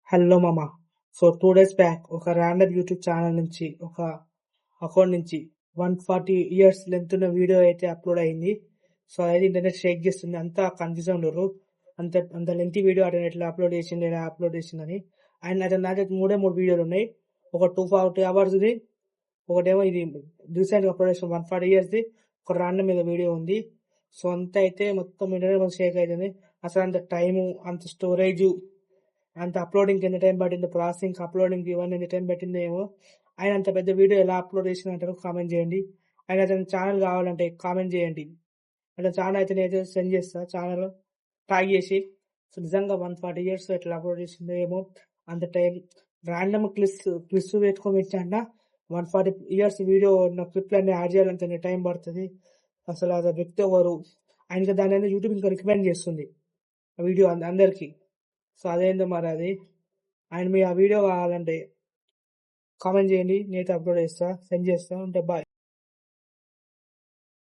Hello మామ. So 2 days back ఒక random YouTube channel నుంచి ఒక అకౌంట్ నుంచి 140 ఇయర్స్ లెంత్ ఉన్న వీడియో అయితే అప్లోడ్ అయింది. సో అదైతే ఇంటర్నెట్ షేక్ చేస్తుంది. అంతా కన్ఫ్యూజన్ ఉన్నారు. అంత అంత లెంత్ వీడియో అతను ఎట్లా అప్లోడ్ చేసింది, ఎలా అప్లోడ్ చేసిందని. అండ్ అతని దగ్గర మూడు వీడియోలు ఉన్నాయి. ఒక 240 అవర్స్ది, ఒకటేమో ఇది రీసెంట్గా అప్లోడ్ చేసిన 140 ఇయర్స్ది, ఒక ర్యాండమ్ మీద వీడియో ఉంది. సో అంతా అయితే మొత్తం ఇంటర్నెట్ షేక్ అవుతుంది. అసలు అంత టైము, అంత స్టోరేజ్, అంత అప్లోడింగ్ ఎంత టైం పట్టిందో, ప్రాసెసింగ్, అప్లోడింగ్ ఇవన్నీ ఎంత టైం పట్టిందో ఏమో. ఆయన అంత పెద్ద వీడియో ఎలా అప్లోడ్ చేసినంటారో కామెంట్ చేయండి. ఆయన అతని ఛానల్ కావాలంటే కామెంట్ చేయండి. అతని ఛానల్ అయితే నేను సెండ్ చేస్తా. ఛానల్ ట్యాగ్ చేసి. సో నిజంగా 140 ఇయర్స్ ఎట్లా అప్లోడ్ చేసిందో ఏమో. అంత టైం ర్యాండమ్ క్లిప్స్ పెట్టుకొని పెట్టాక 140 ఇయర్స్ వీడియో ఉన్న క్లిప్లన్నీ యాడ్ చేయాలంటే టైం పడుతుంది. అసలు అది వ్యక్తి ఎవరు, ఆయనకి దాని అనేది యూట్యూబ్ ఇంకా రికమెండ్ చేస్తుంది ఆ వీడియో అందరికీ. సో అదేందో మరి అది. అండ్ మీ ఆ వీడియో కావాలంటే కామెంట్ చేయండి, నేనైతే అప్లోడ్ చేస్తా, సెండ్ చేస్తా. ఉంటే బాయ్.